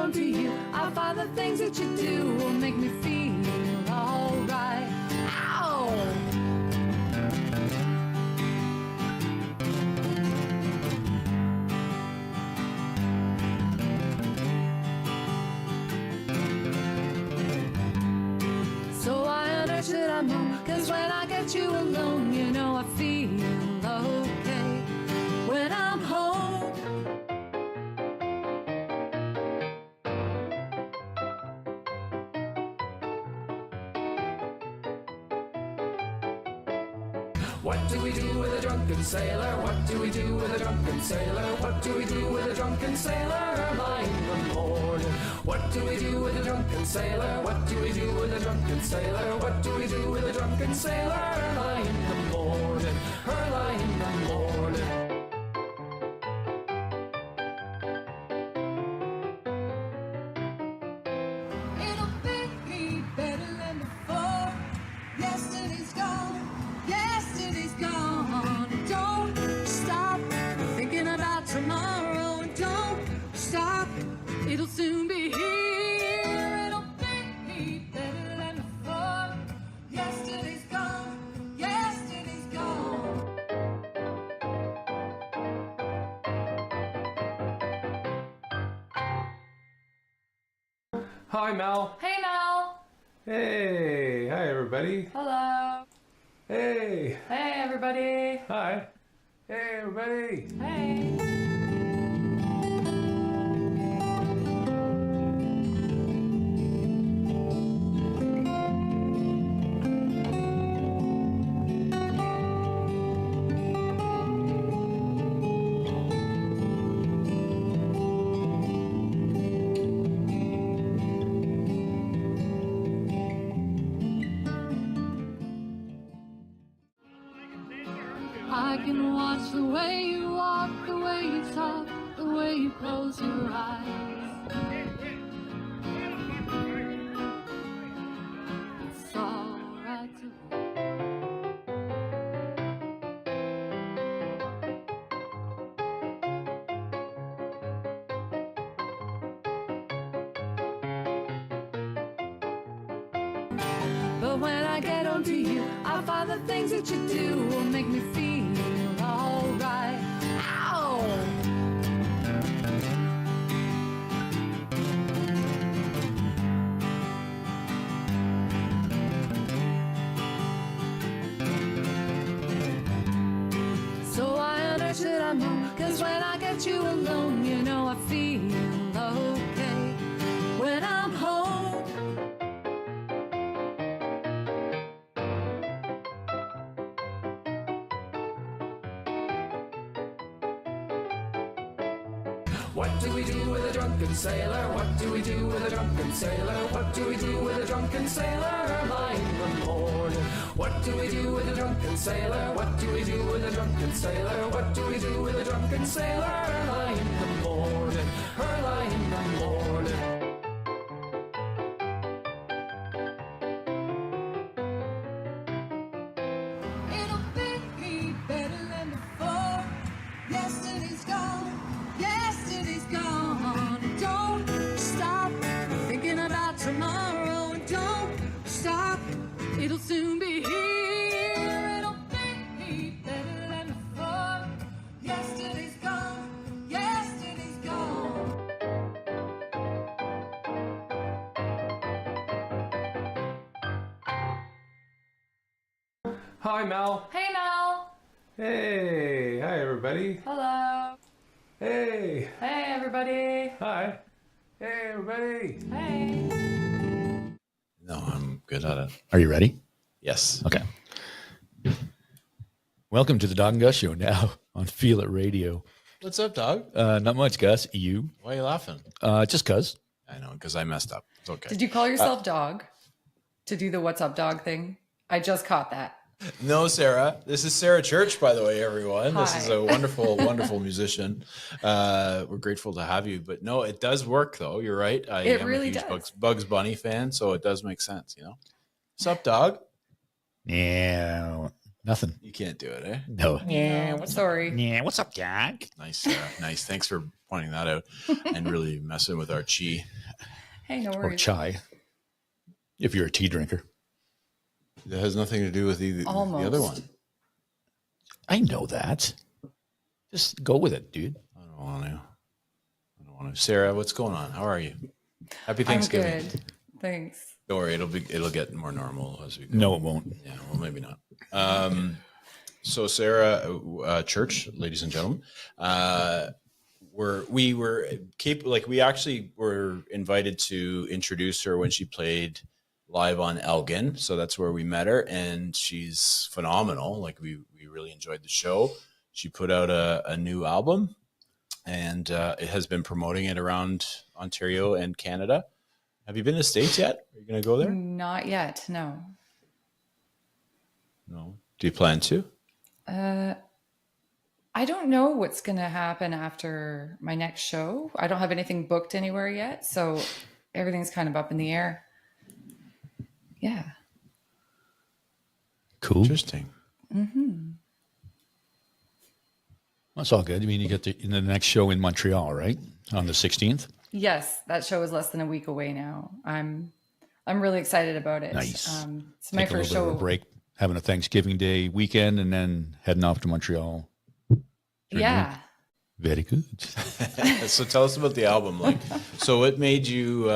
on to you, I find the things that you do will make me feel alright. Ow! So I unearth it, I know, 'cause when I get you alone, you know I feel okay when I'm home. What do we do with a drunken sailor? What do we do with a drunken sailor? What do we do with a drunken sailor early in the morning? What do we do with a drunken sailor? What do we do with a drunken sailor? What do we do with a drunken sailor early in the morning? Early in the morning. It'll be better than before. Yesterday's gone. Yesterday's gone. Don't stop thinking about tomorrow. Don't stop. It'll soon be here. It'll be better than before. Yesterday's gone. Yesterday's gone. Hi, Mel. Hey, Mel. Hey. Hi, everybody. Hello. Hey. Hey, everybody. Hi. Hey, everybody. Hey. I can watch the way you walk, the way you talk, the way you close your eyes. It's alright to but when I get onto you, I find the things that you do will make me feel alright. Ow! So I unearth it, I know, 'cause when I get you alone, you know I feel okay when I'm home. What do we do with a drunken sailor? What do we do with a drunken sailor? What do we do with a drunken sailor early in the morning? What do we do with a drunken sailor? What do we do with a drunken sailor? What do we do with a drunken sailor early in the morning? Early in the morning. It'll be better than before. Yesterday's gone. Yesterday's gone. Don't stop thinking about tomorrow. Don't stop. It'll soon be here. It'll be better than before. Yesterday's gone. Yesterday's gone. Hi, Mel. Hey, Mel. Hey. Hi, everybody. Hello. Hey. Hey, everybody. Hi. Hey, everybody. Hey. No, I'm good at it. Are you ready? Yes. Okay. Welcome to the Dawg and Gus Show now on Feel It Radio. What's up, dog? Not much, Gus. You? Why are you laughing? Just cuz. I know, because I messed up. It's okay. Did you call yourself Dog to do the what's up dog thing? I just caught that. No, Sarah. This is Sarah Church, by the way, everyone. This is Hi. a wonderful, wonderful musician. We're grateful to have you. But no, it does work, though. You're right. I It am really a huge does. Bugs Bunny fan, so it does make sense, you know? What's up, dog? Yeah. Nothing. You can't do it, eh? No. Yeah, sorry. Yeah. What's up, Jack? Nice, Sarah. Nice. Thanks for pointing that out and really messing with our chi. Hey, no Or worries. chai, if you're a tea drinker. That has nothing to do with the Almost. other one. I know that. Just go with it, dude. I don't want to. Sarah, what's going on? How are you? Happy I'm Thanksgiving. good. Thanks. Don't worry, it'll get more normal as we go. No, it won't. Yeah, well, maybe not. So Sarah, church, ladies and gentlemen, we actually were invited to introduce her when she played live on Elgin. So that's where we met her, and she's phenomenal. Like we really enjoyed the show. She put out a new album, and it has been promoting it around Ontario and Canada. Have you been to the States yet? Are you going to go there? Not yet. No. No. Do you plan to? I don't know what's going to happen after my next show. I don't have anything booked anywhere yet. So everything's kind of up in the air. Yeah. Cool. Interesting. That's all good. I mean, you get the next show in Montreal, right? On the 16th. Yes, that show is less than a week away now. I'm really excited about it. Nice. It's my Take a first little bit show. of a break, having a Thanksgiving Day weekend, and then heading off to Montreal. Yeah. Very good. So tell us about the album. So what made you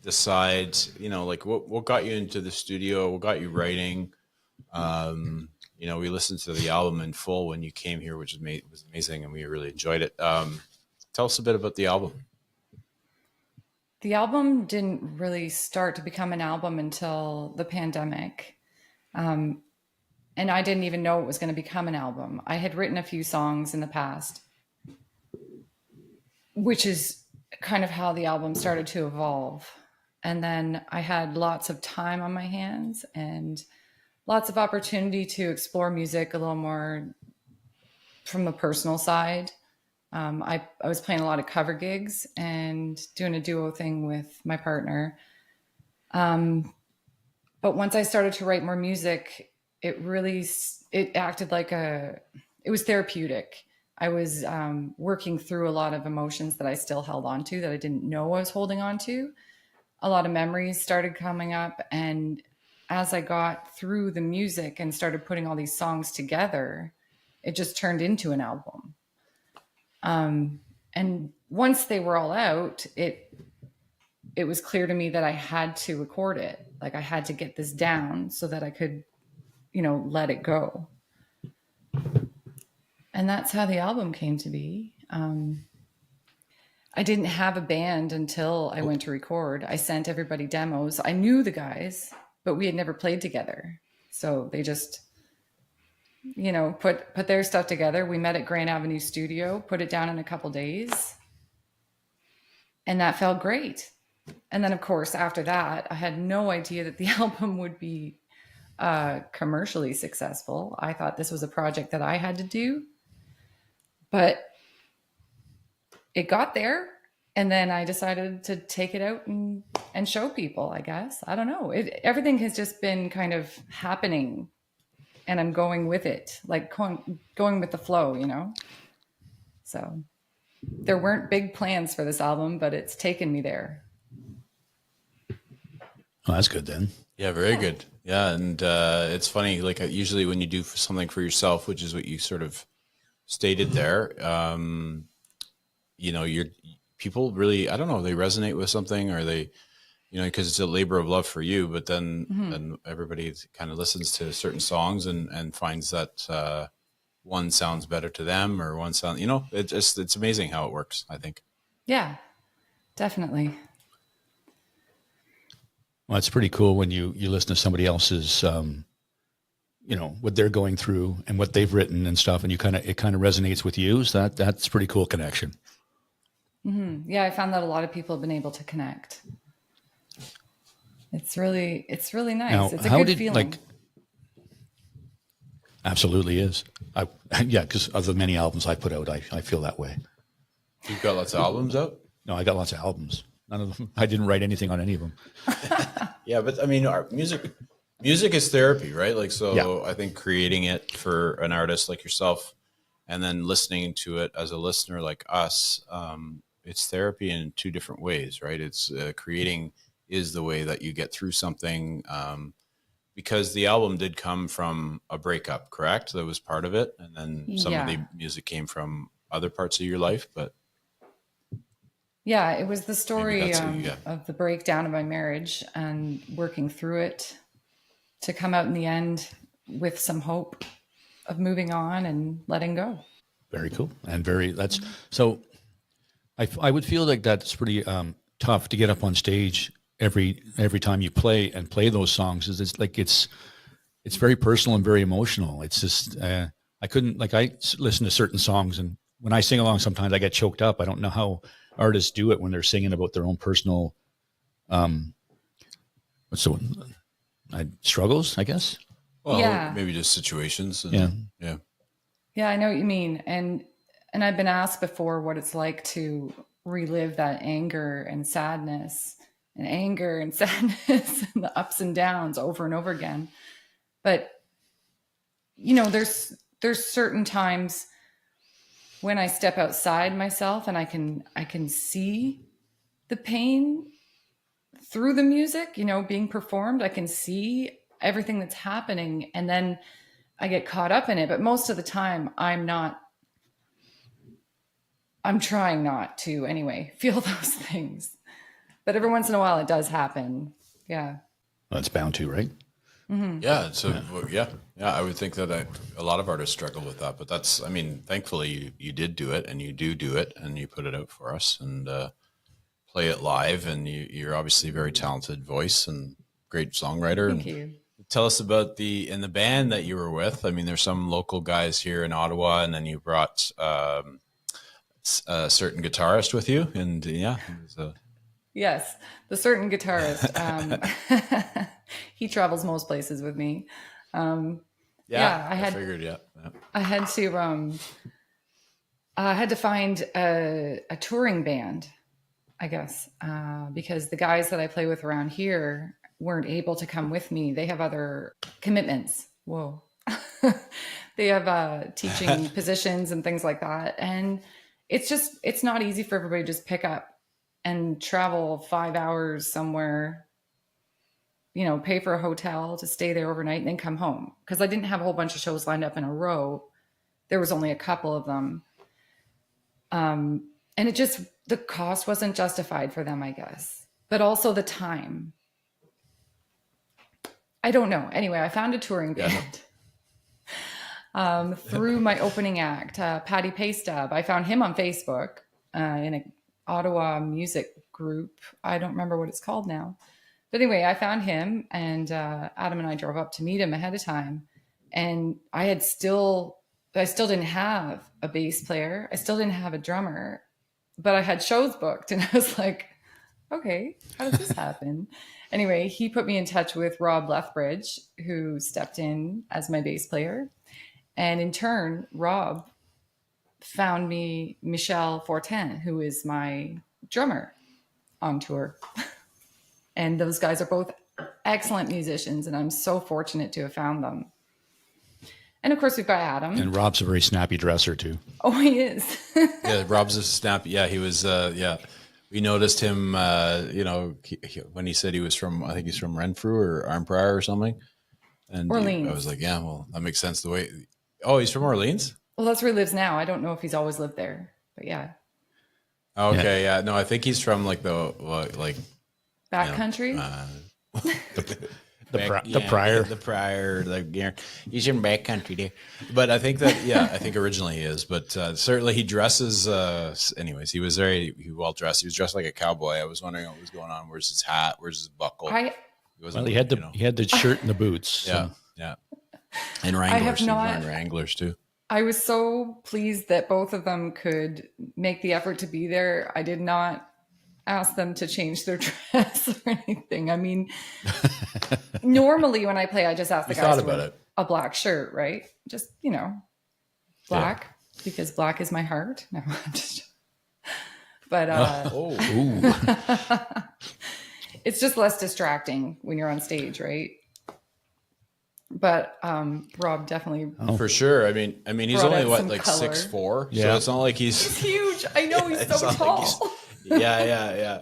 decide, what got you into the studio? What got you writing? We listened to the album in full when you came here, which was amazing, and we really enjoyed it. Tell us a bit about the album. The album didn't really start to become an album until the pandemic. And I didn't even know it was going to become an album. I had written a few songs in the past, which is kind of how the album started to evolve. And then I had lots of time on my hands and lots of opportunity to explore music a little more from the personal side. I was playing a lot of cover gigs and doing a duo thing with my partner. But once I started to write more music, it acted like it was therapeutic. I was working through a lot of emotions that I still held on to that I didn't know I was holding on to. A lot of memories started coming up. And as I got through the music and started putting all these songs together, it just turned into an album. And once they were all out, it was clear to me that I had to record it. Like I had to get this down so that I could, let it go. And that's how the album came to be. I didn't have a band until I went to record. I sent everybody demos. I knew the guys, but we had never played together. So they just, put their stuff together. We met at Grand Avenue Studio, put it down in a couple days. And that felt great. And then, of course, after that, I had no idea that the album would be commercially successful. I thought this was a project that I had to do. But it got there. And then I decided to take it out and show people, I guess. I don't know. Everything has just been kind of happening. And I'm going with it, like going with the flow, So there weren't big plans for this album, but it's taken me there. Oh, that's good then. Yeah, very good. Yeah, and it's funny. Like usually when you do something for yourself, which is what you sort of stated there, your people really, I don't know, they resonate with something, or they, because it's a labor of love for you. But then everybody kind of listens to certain songs and finds that one sounds better to them, or one sound. It's amazing how it works, I think. Yeah, definitely. Well, it's pretty cool when you listen to somebody else's, what they're going through and what they've written and stuff, and it kind of resonates with you. So that's a pretty cool connection. Mm-hmm. Yeah, I found that a lot of people have been able to connect. It's really nice. Now, it's a good feeling. Absolutely is. Because of the many albums I put out, I feel that way. You've got lots of albums out? No, I got lots of albums. None of them. I didn't write anything on any of them. Yeah, but I mean, our music Music is therapy, right? Like, so Yeah. I think creating it for an artist like yourself and then listening to it as a listener like us, it's therapy in two different ways, right? It's creating is the way that you get through something, because the album did come from a breakup, correct? That was part of it. And then some of Yeah. the music came from other parts of your life, but Yeah, it was the maybe story that's of the breakdown of my marriage and working through it to come out in the end with some hope of moving on and letting go. Very cool. And that's so I would feel like that's pretty tough to get up on stage every time you play those songs. It's like it's very personal and very emotional. It's just I couldn't like listen to certain songs, and when I sing along, sometimes I get choked up. I don't know how artists do it when they're singing about their own personal what's the one? Struggles, I guess. well, Yeah. maybe just situations. And, Yeah. Yeah. Yeah, I know what you mean. And I've been asked before what it's like to relive that anger and sadness and sadness and the ups and downs over and over again. But there's certain times when I step outside myself and I can see the pain through the music, being performed. I can see everything that's happening, and then I get caught up in it. But most of the time I'm trying not to anyway feel those things. But every once in a while it does happen. Yeah. Well, it's bound to, right? Yeah. So yeah. I would think that a lot of artists struggle with that, but thankfully you did do it, and you do it, and you put it out for us and play it live. And you're obviously a very talented voice and great songwriter. Thank And you. tell us about the band that you were with. I mean, there's some local guys here in Ottawa, and then you brought a certain guitarist with you, and yeah. It was Yes, the certain guitarist. He travels most places with me. I figured, yeah. I had to find a touring band, I guess, because the guys that I play with around here weren't able to come with me. They have other commitments. Whoa. They have teaching positions and things like that. And it's not easy for everybody to just pick up and travel 5 hours somewhere, pay for a hotel to stay there overnight and then come home. Because I didn't have a whole bunch of shows lined up in a row. There was only a couple of them. And the cost wasn't justified for them, I guess. But also the time. I don't know. Anyway, I found a touring band through my opening act, Patty Paystub. I found him on Facebook in an Ottawa music group. I don't remember what it's called now. But anyway, I found him, and Adam and I drove up to meet him ahead of time. And I still didn't have a bass player. I still didn't have a drummer, but I had shows booked. And I was like, okay, how does this happen? Anyway, he put me in touch with Rob Lethbridge, who stepped in as my bass player. And in turn, Rob found me Michelle Fortin, who is my drummer on tour. And those guys are both excellent musicians, and I'm so fortunate to have found them. And of course, we've got Adam. And Rob's a very snappy dresser too. Oh, he is. Yeah, Rob's a snappy. Yeah, he was. We noticed him. When he said he was from, I think he's from Renfrew or Arnprior or something. And Orleans. I was like, yeah, well, that makes sense. The way. Oh, he's from Orleans. Well, that's where he lives now. I don't know if he's always lived there, but yeah. Okay, yeah. No, I think he's from Backcountry. The prior. The prior, he's in backcountry there. But I think originally he is. But certainly he dresses. Anyways, he was very well dressed. He was dressed like a cowboy. I was wondering what was going on. Where's his hat? Where's his buckle? He had the shirt and the boots. Yeah, So. yeah. And Wranglers. He was wearing Wranglers too. I was so pleased that both of them could make the effort to be there. I did not ask them to change their dress or anything. I mean, normally when I play, I just ask the guys to wear a black shirt, right? Just, black, because black is my heart. No, I'm just, but it's just less distracting when you're on stage, right? But Rob definitely For sure. I mean, he's Brought only out what, some like color. 6'4", Yeah. so it's not like he's he's. huge. I know he's It's so not like he's- tall. Yeah.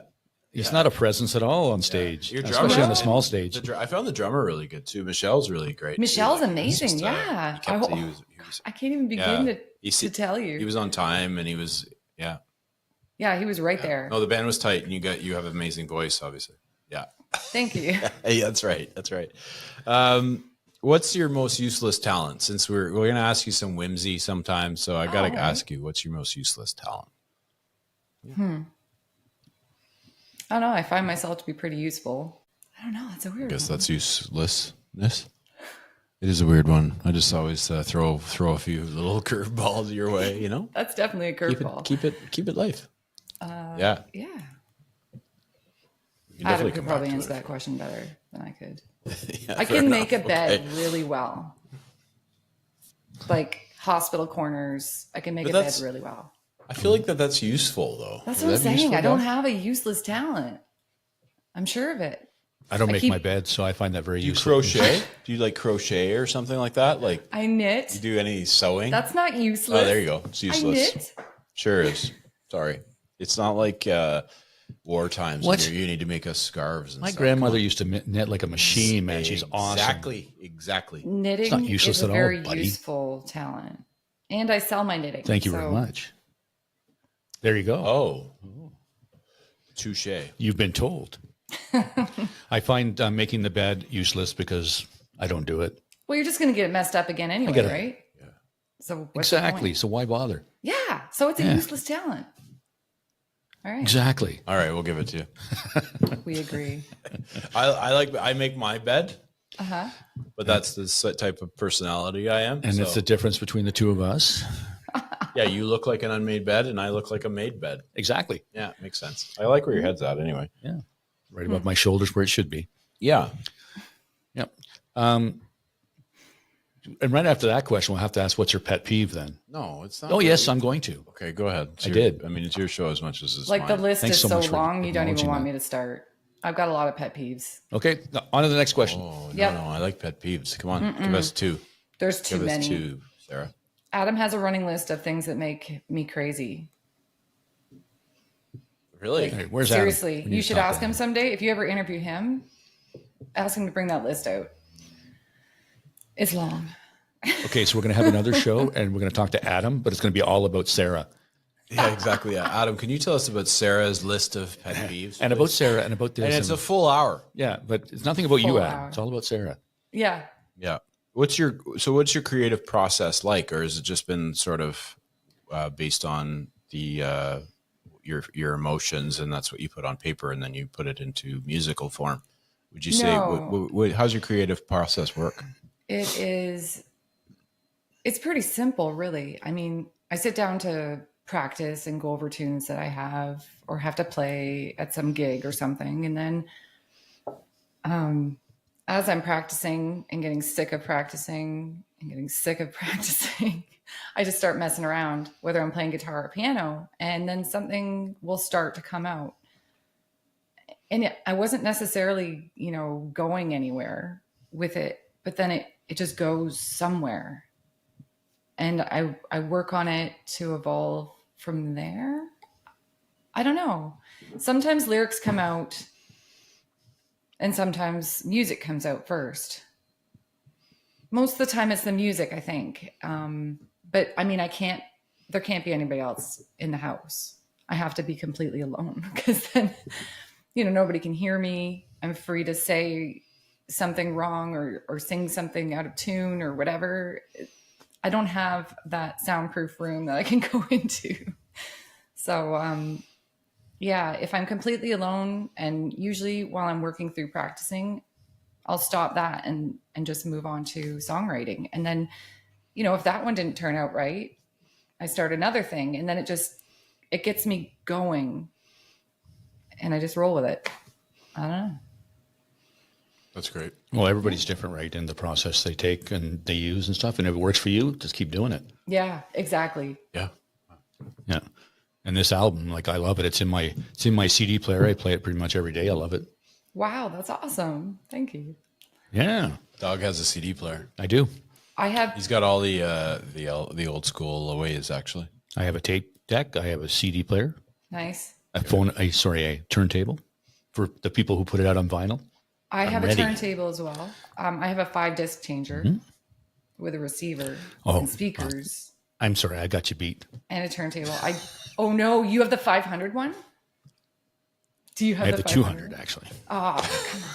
It's not a presence at all on stage, Your drummer- especially on the small stage. I found the drummer really good too. Michelle's really great. too. Michelle's Like, amazing. he's just, Yeah. he kept- I- he was- I can't even begin Yeah. to tell you. He was on time, and he was Yeah, he was right there. No, the band was tight, and you have an amazing voice, obviously. Yeah. Thank you. Hey, that's right. What's your most useless talent? Since we're going to ask you some whimsy sometimes, so I got to right. ask you, what's your most useless talent? I don't know. I find myself to be pretty useful. I don't know. It's a weird I guess one. that's uselessness. It is a weird one. I just always throw a few little curveballs your way. You know, That's definitely a curveball. keep it life. Yeah, Yeah. you can Adam definitely could come back probably to answer it. that question better than I could. Yeah, I fair can make a enough. bed Okay. really well. Like hospital corners, I can make But a bed that's- really well. I feel like that's useful though. That's Is what I'm that saying. useful, I don't Doug? have a useless talent. I'm sure of it. I don't I make keep- my bed, so I find that very Do you useful. crochet? Do you like crochet or something like that? Like, I knit. you do any sewing? That's not useless. Oh, there you go. It's I useless. knit. Sure is. Sorry. It's not like war times. What? You need to make us scarves. And My stuff. grandmother used to knit like a machine, man. She's awesome. Exactly. Knitting not useless is a at all, very buddy. useful talent. And I sell my knitting. Thank you very so- much. There you go. Oh. Touche. You've been told. I find making the bed useless because I don't do it. Well, you're just going to get it messed up again anyway, get it. right? Yeah. So what's the Exactly. point? So why bother? Yeah. So it's a Yeah. useless talent. All right. Exactly. All right, we'll give it to you. We agree. I make my bed, Uh-huh. but that's the type of personality I am. And so, it's the difference between the two of us. yeah, you look like an unmade bed, and I look like a made bed. Exactly. Yeah, makes sense. I like where your head's at, anyway. Yeah. Right above my shoulders where it should be. Yeah. Yep. And right after that question, we'll have to ask, what's your pet peeve then? No, it's not. Oh, yes, I'm going to. Okay, go ahead. I did. I mean, it's your show as much as it's Like the mine. list Thanks is so so much for long, you don't even acknowledging want that. me to start. I've got a lot of pet peeves. Okay. Now, on to the next question. Oh, Yep. no, I like pet peeves. Come on, give us two. There's too Give us many. two, Sarah. Adam has a running list of things that make me crazy. Really? Hey, where's Adam? Seriously, We need you to should talk ask to him someday. If you ever interview him, ask him to bring that list out. It's long. Okay, so we're going to have another show and we're going to talk to Adam, but it's going to be all about Sarah. Yeah, exactly. Yeah, Adam, can you tell us about Sarah's list of pet peeves? And about Sarah and about this. and it's a and- full hour. yeah, but it's nothing about Full you, Adam. hour. It's all about Sarah. Yeah. Yeah. What's your creative process like, or has it just been sort of based on the your emotions, and that's what you put on paper, and then you put it into musical form? Would you say No. how's your creative process work? It's pretty simple, really. I mean, I sit down to practice and go over tunes that I have or have to play at some gig or something. And then as I'm practicing and getting sick of practicing, I just start messing around, whether I'm playing guitar or piano, and then something will start to come out. And I wasn't necessarily, going anywhere with it, but then it just goes somewhere. And I work on it to evolve from there. I don't know. Sometimes lyrics come out and sometimes music comes out first. Most of the time it's the music, I think. But I mean, there can't be anybody else in the house. I have to be completely alone because then, nobody can hear me. I'm free to say something wrong or sing something out of tune or whatever. I don't have that soundproof room that I can go into. So, yeah, if I'm completely alone, and usually while I'm working through practicing, I'll stop that and just move on to songwriting. And then, if that one didn't turn out right, I start another thing, and then it gets me going, and I just roll with it. I don't know. That's great. Well, everybody's different, right? In the process they take and they use and stuff. And if it works for you, just keep doing it. Yeah, exactly. Yeah. Yeah. And this album, like, I love it. It's in my CD player. I play it pretty much every day. I love it. Wow, that's awesome. Thank you. Yeah, Dawg has a CD player. I do. I have. He's got all the old school ways actually. I have a tape deck. I have a CD player, Nice. a turntable for the people who put it out on vinyl. I have ready. a turntable as well. I have a 5-disc changer with a receiver Oh, and speakers I'm sorry, I got you beat. and a turntable. Oh no, you have the 500 one? Do you have I have the 500? 200 actually. Oh, come on.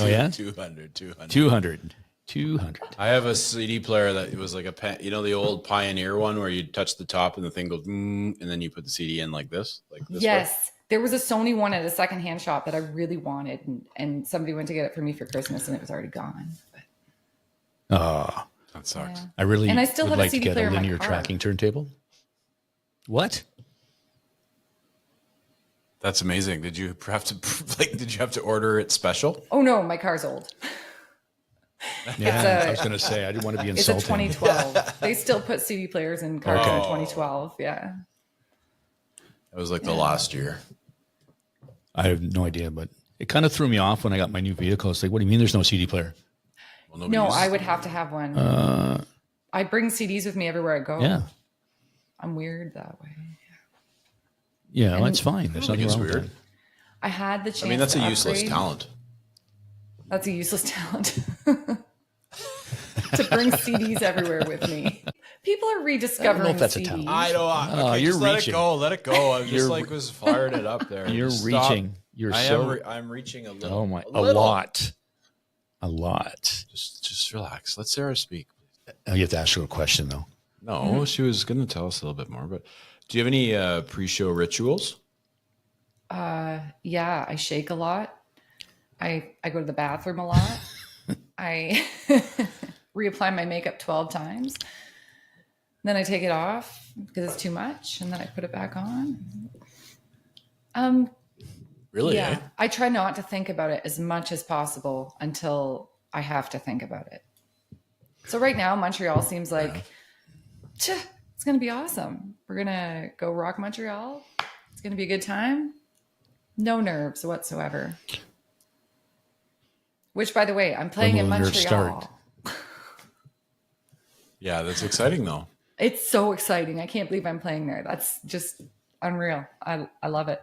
Oh yeah, 200. 200. I have a CD player that it was like the old Pioneer one where you touch the top and the thing goes, and then you put the CD in like this way. Yes. There was a Sony one at a secondhand shop that I really wanted, and somebody went to get it for me for Christmas, and it was already gone. But, That sucks. yeah. I really And I still would have a like to CD get player a in my linear car. tracking turntable. What? That's amazing. Did you have to order it special? Oh no, my car's old. Yeah, a- I was going to say I didn't want to be It's a insulting. 2012. They still put CD players in cars Okay. in 2012. Yeah. It was like the last year. I have no idea, but it kind of threw me off when I got my new vehicle. It's like, what do you mean there's no CD player? Well, nobody No, uses I it. would have to have one. I bring CDs with me everywhere I go. Yeah. I'm weird that way. Yeah, well, that's fine. There's I think nothing it's wrong with weird. that. I had the chance. I mean, that's a to useless upgrade. talent. That's a useless talent. To bring CDs everywhere with me. People are rediscovering that's a CDs. talent. I know. Oh, Okay, you're just let reaching. it go. Let it go. I just You're- was firing it up there. You're Just stop. reaching. You're I so. am. I'm reaching a little. Oh my! A little. lot. A lot. Just relax. Let Sarah speak. Oh, you have to ask her a question though. No, she was going to tell us a little bit more. But do you have any pre-show rituals? Yeah, I shake a lot. I go to the bathroom a lot. I reapply my makeup 12 times. Then I take it off because it's too much, and then I put it back on. Really? Yeah, Eh? I try not to think about it as much as possible until I have to think about it. So right now, Montreal seems like it's going to be awesome. We're going to go rock Montreal. It's going to be a good time. No nerves whatsoever. Which, by the way, I'm playing When in will the nerves Montreal. start? Yeah, that's exciting though. It's so exciting. I can't believe I'm playing there. That's just unreal. I love it.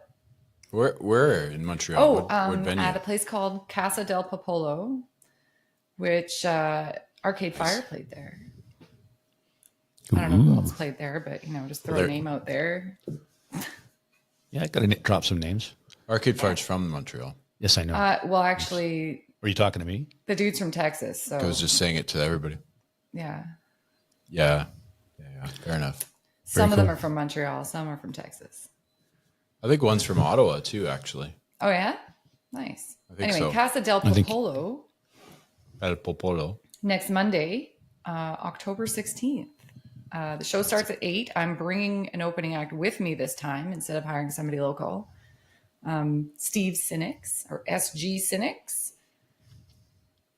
Where in Montreal? What venue? At a place called Casa del Popolo, which Arcade Fire played there. I don't know who else played there, but just throw a name out there. Yeah, I got to drop some names. Arcade Fire's from Montreal. Yes, I know. Well, actually, Were you talking to me? the dude's from Texas, so I was just saying it to everybody. yeah. Yeah. Fair enough. Some of them cool. are from Montreal, some are from Texas. I think one's from Ottawa too, actually. Oh yeah, nice. think Anyway, so. Casa del think- Popolo El Popolo. next Monday, October 16th. The show starts at 8. I'm bringing an opening act with me this time instead of hiring somebody local. Steve Cynics, or SG Cynics,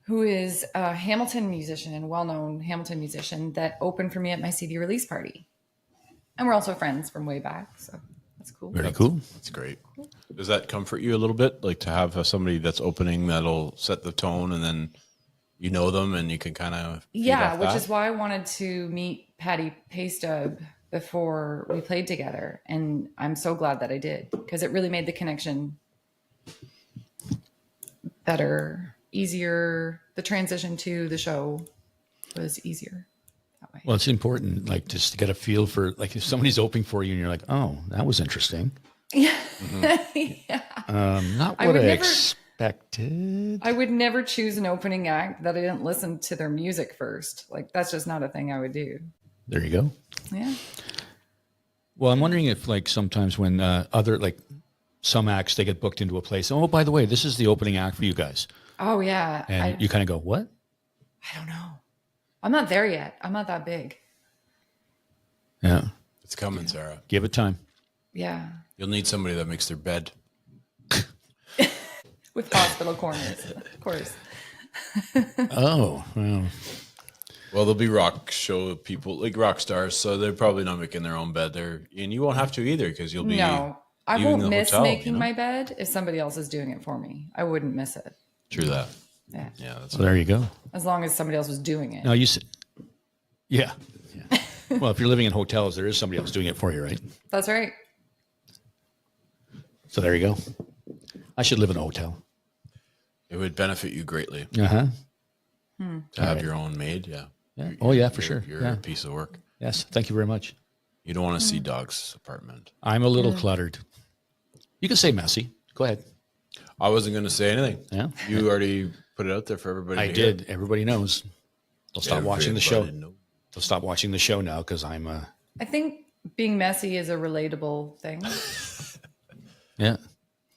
who is a Hamilton musician and well-known Hamilton musician that opened for me at my CD release party. And we're also friends from way back, so that's cool. Very cool. That's great. Does that comfort you a little bit? Like to have somebody that's opening that'll set the tone and then you know them and you can kind of. Yeah, which is why I wanted to meet Patty Paystub before we played together. And I'm so glad that I did because it really made the connection better, easier. The transition to the show was easier that way. Well, it's important, like, just to get a feel for, like, if somebody's opening for you and you're like, oh, that was interesting. Yeah. Not I what would I never- expected. I would never choose an opening act that I didn't listen to their music first. Like, that's just not a thing I would do. There you go. Yeah. Well, I'm wondering if, like, sometimes when some acts, they get booked into a place. Oh, by the way, this is the opening act for you guys. Oh, yeah. And you kind of go, what? I don't know. I'm not there yet. I'm not that big. Yeah. It's coming, Sarah. Give it time. Yeah. You'll need somebody that makes their bed. With hospital corners, of course. Oh, well. Well, there'll be rock show people, like rock stars, so they're probably not making their own bed there. And you won't have to either because you'll be. No, I leaving won't the miss hotel, making you know? my bed if somebody else is doing it for me. I wouldn't miss it. True that. Yeah. Yeah, that's So there you go. As long as somebody else was doing it. Now you said, yeah. Well, if you're living in hotels, there is somebody else doing it for you, right? That's right. So there you go. I should live in a hotel. it would benefit you greatly Uh-huh. to have your own maid. Yeah. Yeah. Oh, yeah, for sure. You're Yeah. a piece of work. Yes. Thank you very much. You don't want to see Dawg's apartment. I'm a little cluttered. You can say messy. Go ahead. I wasn't going to say anything. Yeah. You already put it out there for everybody. I to hear. did. Everybody knows. They'll stop watching the show. Everybody knows. They'll stop watching the show now because I'm I think being messy is a relatable thing. yeah.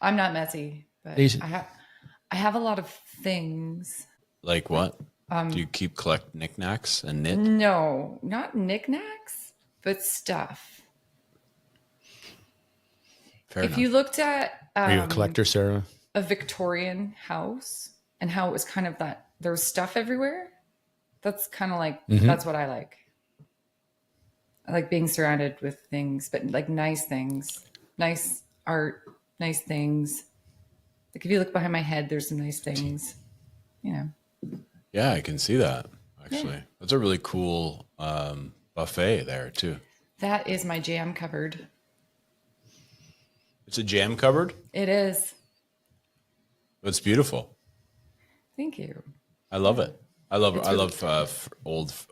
I'm not messy, but Easy. I have a lot of things. Like what? Do you keep collect knickknacks and knit? No, not knickknacks, but stuff. Fair If enough. you looked at Are you a collector, Sarah? a Victorian house and how it was kind of that there was stuff everywhere, that's kind of like that's what I like. I like being surrounded with things, but like nice things, nice art, nice things. Like if you look behind my head, there's some nice things, you know. Yeah, I can see that. Actually, that's a really cool buffet there too. That is my jam cupboard. It's a jam cupboard. It is. It's beautiful. Thank you. I love it. I love It's I really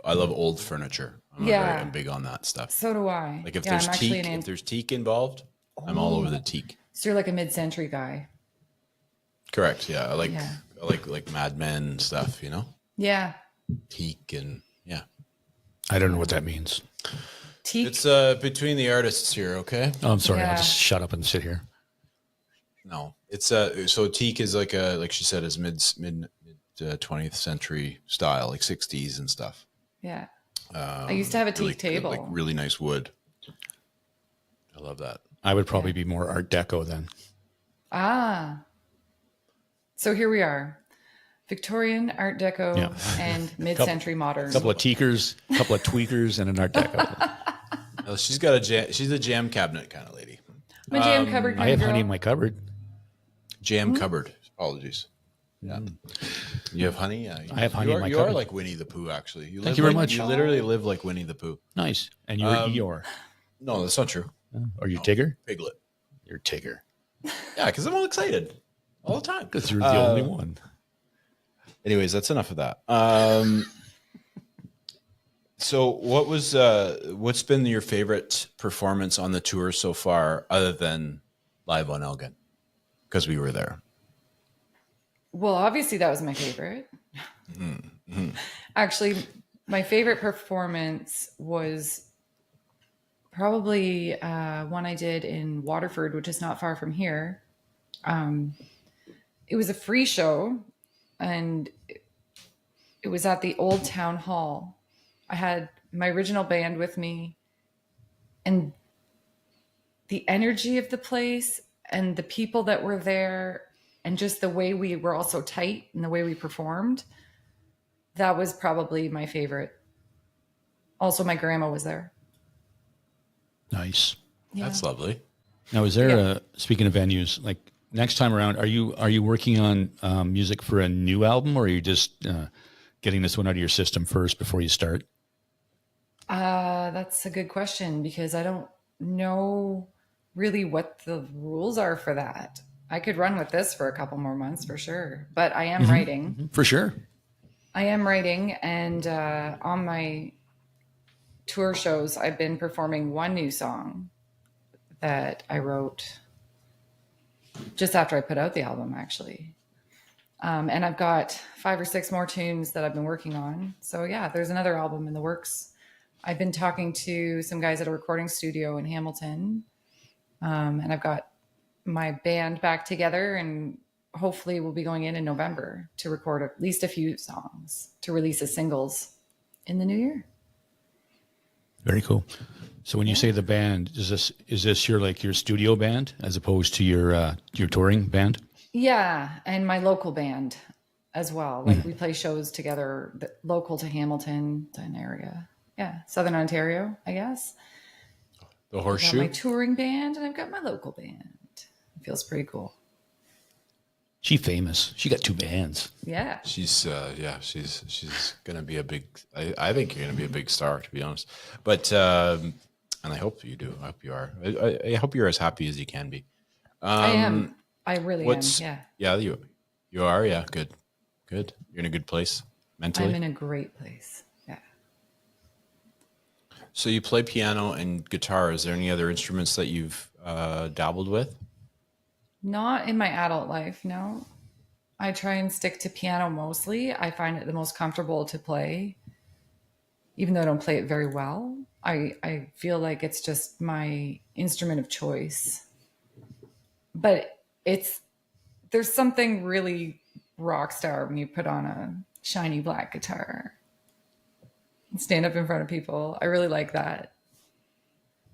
love old furniture. I'm big on that stuff. So do I. Like if Yeah, there's I'm actually teak, an if there's teak involved, I'm all over the teak. So you're like a mid-century guy. Correct. Yeah, I like Yeah. I like Mad Men stuff. You know, Yeah. teak and yeah. I don't know what that means. Teak. It's between the artists here. Okay. Oh, I'm sorry. Yeah. I'll just shut up and sit here. No, it's so teak is like she said is mid 20th century style, like 60s and stuff. Yeah. I used to have a teak Really, table. like really nice wood. I love that. I would probably be more Art Deco then. Ah. So here we are. Victorian, Art Deco, Yeah. and mid-century modern. A couple of teakers, a couple of tweakers, and an Art Deco. She's got she's a jam cabinet kind of lady. My jam cupboard kind I have of girl. honey in my cupboard. Jam cupboard. Apologies. Yeah. You have honey? Yeah. I have honey in my You are cupboard. like Winnie the Pooh, actually. Thank you very much. You literally live like Winnie the Pooh. Nice. And you're Eeyore. No, that's not true. Are you Tigger? Piglet. You're Tigger. Yeah, because I'm all excited all the time. Because you're the only one. Anyways, that's enough of that. So what's been your favorite performance on the tour so far, other than live on Elgin? Because we were there. Well, obviously that was my favorite. Actually, my favorite performance was probably one I did in Waterford, which is not far from here. It was a free show, and it was at the Old Town Hall. I had my original band with me, and the energy of the place and the people that were there and just the way we were all so tight and the way we performed, that was probably my favorite. Also, my grandma was there. Nice. Yeah. That's lovely. Now, is there Yeah. speaking of venues, like next time around, are you working on music for a new album, or are you just getting this one out of your system first before you start? That's a good question because I don't know really what the rules are for that. I could run with this for a couple more months for sure, but I am writing. For sure. I am writing, and on my tour shows, I've been performing one new song that I wrote just after I put out the album, actually. And I've got 5 or 6 more tunes that I've been working on. So yeah, there's another album in the works. I've been talking to some guys at a recording studio in Hamilton. And I've got my band back together, and hopefully we'll be going in November to record at least a few songs to release as singles in the new year. Very cool. So when you say the band, is this your studio band as opposed to your touring band? Yeah, and my local band as well. Like we play shows together, local to Hamilton, an area. Yeah, Southern Ontario, I guess. The I've got horseshoe. my touring band, and I've got my local band. It feels pretty cool. She famous. She got 2 bands. Yeah. She's gonna be a big. I think you're gonna be a big star, to be honest. But and I hope you do. I hope you are. I hope you're as happy as you can be. I am. I really am. Yeah. Yeah, you are. Yeah, good. You're in a good place mentally. I'm in a great place. Yeah. So you play piano and guitar. Is there any other instruments that you've dabbled with? Not in my adult life, no. I try and stick to piano mostly. I find it the most comfortable to play, even though I don't play it very well. I feel like it's just my instrument of choice. But there's something really rock star when you put on a shiny black guitar and stand up in front of people. I really like that.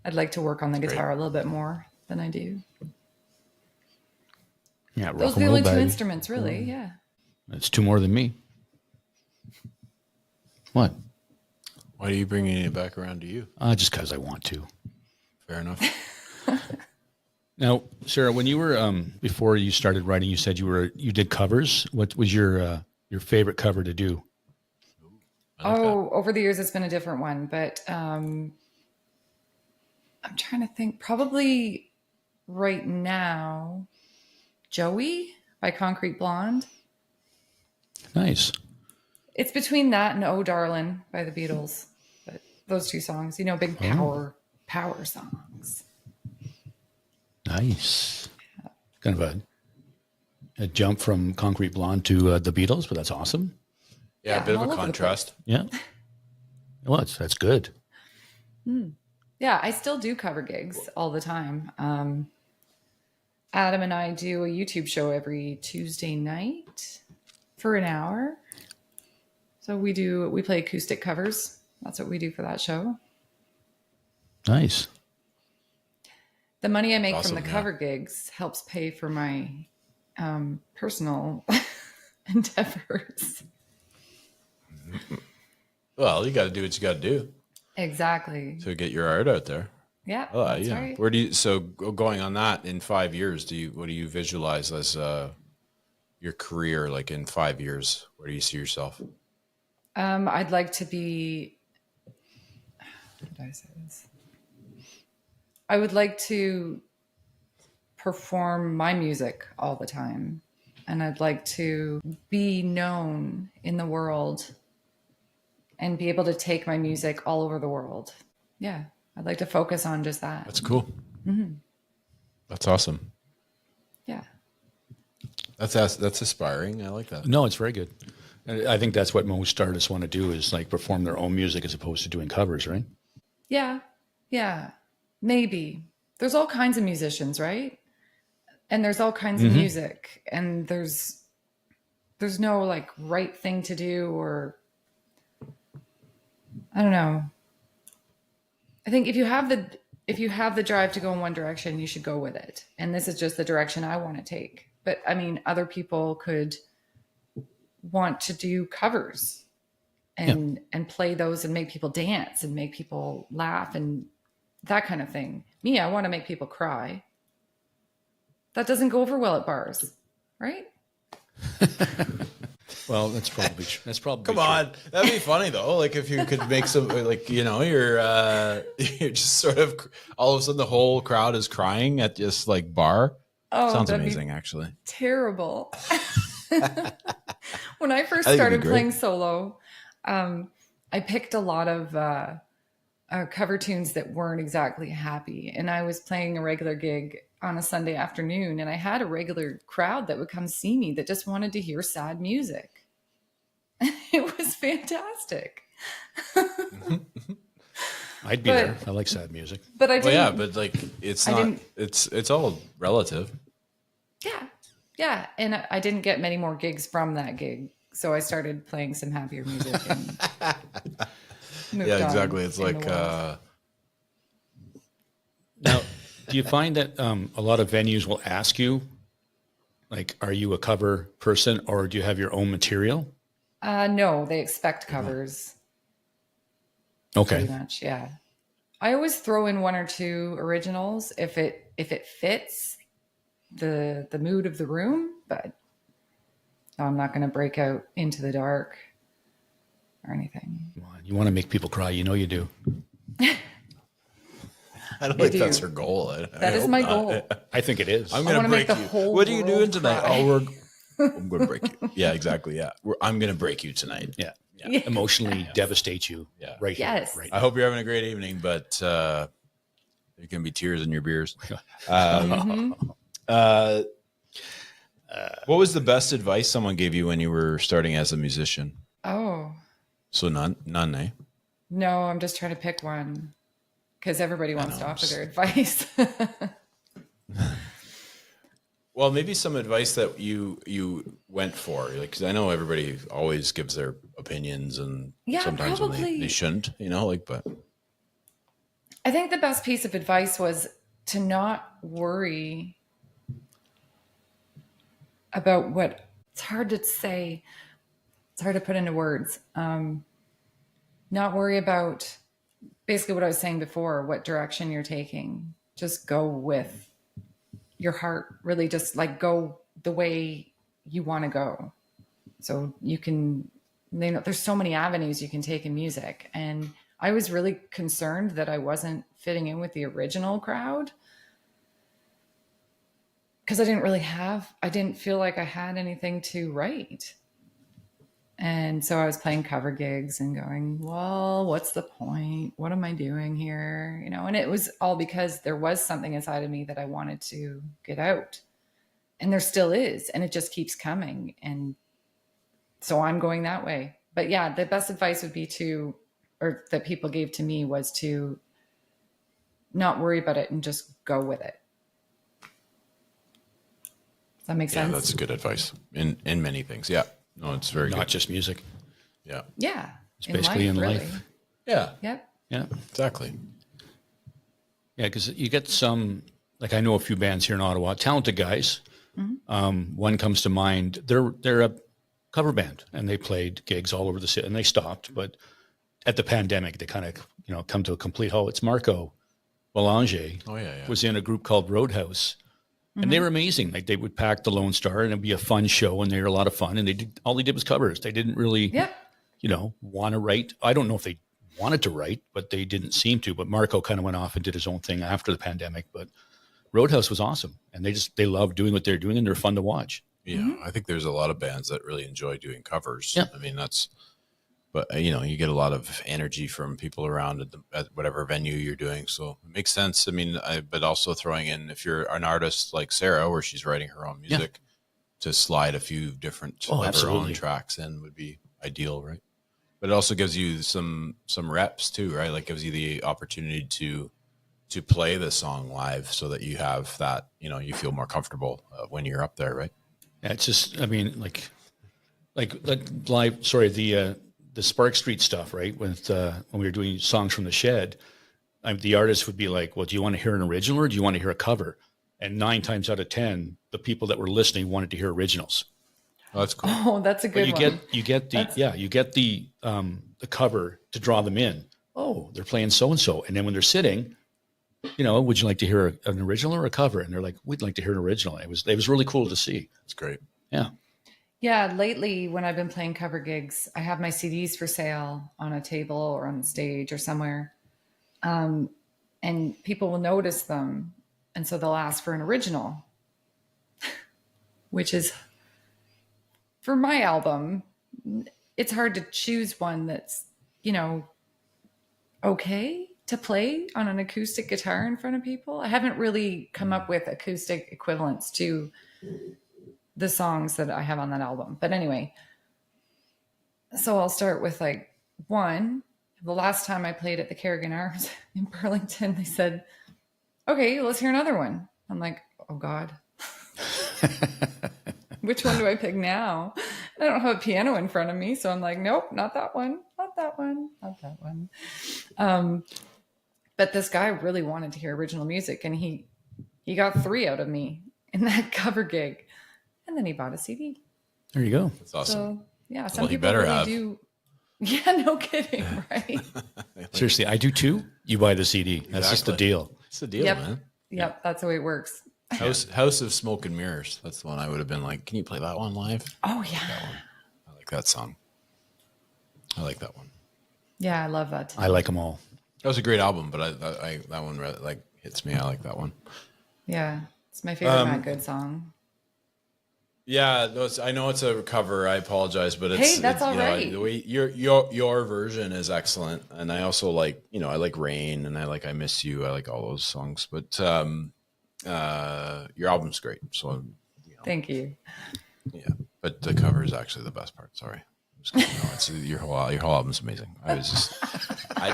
I'd like to work on the guitar a little bit more than I do. Yeah, rock Those are and the roll, only 2 baby. instruments, really. Yeah. That's 2 more than me. What? Why are you bringing it back around to you? Just because I want to. Fair enough. Now, Sarah, when you were before you started writing, you said you did covers. What was your favorite cover to do? Over the years, it's been a different one, but I'm trying to think. Probably right now, Joey by Concrete Blonde. Nice. It's between that and Oh Darlin' by the Beatles. But those 2 songs, big power songs. Nice. Kind of a jump from Concrete Blonde to the Beatles, but that's awesome. Yeah, a bit I'm of all a over the contrast. Yeah. Well, that's good. Yeah, I still do cover gigs all the time. Adam and I do a YouTube show every Tuesday night for an hour. So we play acoustic covers. That's what we do for that show. Nice. The money I make Awesome, from the yeah. cover gigs helps pay for my personal endeavors. Well, you got to do what you got to do Exactly. to get your art out there. Yeah, Oh, that's yeah. right. Where do you? So going on that in 5 years, what do you visualize as your career? Like in 5 years, where do you see yourself? I'd like to be. How did I say this? I would like to perform my music all the time, and I'd like to be known in the world and be able to take my music all over the world. Yeah, I'd like to focus on just that. That's cool. That's awesome. Yeah. That's aspiring. I like that. No, it's very good. And I think that's what most artists want to do is like perform their own music as opposed to doing covers, right? Yeah. Yeah. Maybe. There's all kinds of musicians, right? And there's all kinds of music, and there's no like right thing to do, or I don't know. I think if you have the drive to go in one direction, you should go with it. And this is just the direction I want to take. But I mean, other people could want to do covers and play those and make people dance and make people laugh and that kind of thing. Me, I want to make people cry. That doesn't go over well at bars, right? Well, that's probably true. That's probably Come true. on, that'd be funny though. Like if you could make some, like you're just sort of all of a sudden the whole crowd is crying at this like bar. Oh, Sounds that'd be amazing, actually. terrible. When I first I think it'd be started great. playing solo, I picked a lot of cover tunes that weren't exactly happy. And I was playing a regular gig on a Sunday afternoon, and I had a regular crowd that would come see me that just wanted to hear sad music. It was fantastic. I'd be But- there. I like sad music. But I Well, didn't. yeah, but like it's I not. didn't- It's all relative. Yeah. Yeah. And I didn't get many more gigs from that gig. So I started playing some happier music. And moved Yeah, on exactly. It's in the like world. Now, do you find that a lot of venues will ask you, like, are you a cover person or do you have your own material? No, they expect covers. Okay. Pretty much, yeah. I always throw in one or two originals if it fits the mood of the room, but I'm not going to break out into the dark or anything. Come on, you want to make people cry. You know you do. I don't think do. that's her goal. That is my goal. I think it is. I'm I going wanna to make break the you. whole What are you doing world tonight? cry. Oh, I'm going to break you. Yeah, exactly. Yeah. I'm going to break you tonight. Yeah. Yeah. Emotionally devastate you. Yeah. Right here. Yes. Right I hope you're having a great evening, but there can be tears in your beers. What was the best advice someone gave you when you were starting as a musician? Oh, So none, eh? no, I'm just trying to pick one because everybody wants to know. offer their advice. Well, maybe some advice that you went for, like, 'cause I know everybody always gives their opinions, and Yeah, sometimes when probably. they shouldn't, like, but I think the best piece of advice was to not worry about what it's hard to say. It's hard to put into words. Not worry about basically what I was saying before, what direction you're taking. Just go with your heart, really just like go the way you want to go. So you can, there's so many avenues you can take in music. And I was really concerned that I wasn't fitting in with the original crowd because I didn't feel like I had anything to write. And so I was playing cover gigs and going, well, what's the point? What am I doing here? And it was all because there was something inside of me that I wanted to get out. And there still is. And it just keeps coming. And so I'm going that way. But yeah, the best advice would be that people gave to me was to not worry about it and just go with it. Does that make sense? yeah, that's good advice in many things. Yeah, no, it's very Not good. just music. Yeah, Yeah. It's basically in life. yeah, Yep. Yeah. exactly. Yeah, because you get some, like I know a few bands here in Ottawa, talented guys. One comes to mind. They're a cover band, and they played gigs all over the city, and they stopped. But at the pandemic, they kind of come to a complete halt. It's Marco Belanger. Oh yeah. Was in a group called Roadhouse, and they were amazing. Like they would pack the Lone Star, and it'd be a fun show, and they were a lot of fun. And all they did was covers. They didn't really, Yep. want to write. I don't know if they wanted to write, but they didn't seem to. But Marco kind of went off and did his own thing after the pandemic. But Roadhouse was awesome, and they love doing what they're doing, and they're fun to watch. Yeah, I think there's a lot of bands that really enjoy doing covers. Yeah. I mean, but you get a lot of energy from people around at whatever venue you're doing. So it makes sense. I mean, but also throwing in, if you're an artist like Sarah, where she's writing her own music, to slide a few different of her own absolutely. tracks in would be ideal, right? But it also gives you some reps too, right? Like gives you the opportunity to play the song live so that you have that, you feel more comfortable when you're up there, right? Yeah, it's just, I mean, like live. Sorry, the Spark Street stuff, right? With when we were doing songs from the shed, the artist would be like, "Well, do you want to hear an original or do you want to hear a cover?" And 9 times out of 10, the people that were listening wanted to hear originals. Oh, that's cool. Oh, that's a good But one. you get the cover to draw them in. Oh, they're playing so and so, and then when they're sitting, would you like to hear an original or a cover? And they're like, we'd like to hear an original. It was really cool to see. That's great. Yeah. Yeah, lately when I've been playing cover gigs, I have my CDs for sale on a table or on the stage or somewhere. And people will notice them. And so they'll ask for an original, which is, for my album, it's hard to choose one that's, okay to play on an acoustic guitar in front of people. I haven't really come up with acoustic equivalents to the songs that I have on that album. But anyway, so I'll start with like one. The last time I played at the Kerrigan Arms in Burlington, they said, okay, let's hear another one. I'm like, oh God. Which one do I pick now? I don't have a piano in front of me. So I'm like, nope, not that one, not that one, not that one. But this guy really wanted to hear original music, and he got 3 out of me in that cover gig. And then he bought a CD. There you go. That's awesome. So yeah, some Well, he people better really have. do. Yeah, no kidding, right? Seriously, I do too. You buy the CD. That's just the Exactly. deal. It's the deal, Yep. man. Yep, that's the way it works. House of Smoke and Mirrors. That's the one I would have been like, can you play that one live? Oh yeah. I like that song. I like that one. Yeah, I love that too. I like them all. That was a great album, but I that one really, like hits me. I like that one. Yeah. It's my favorite Matt Good song. Yeah, I know it's a cover. I apologize, but it's Hey, that's all right. The way your version is excellent, and I also like I like Rain, and I like I Miss You. I like all those songs, but your album's great. So Thank you. yeah, but the cover is actually the best part. Sorry. No, it's your whole album's amazing. I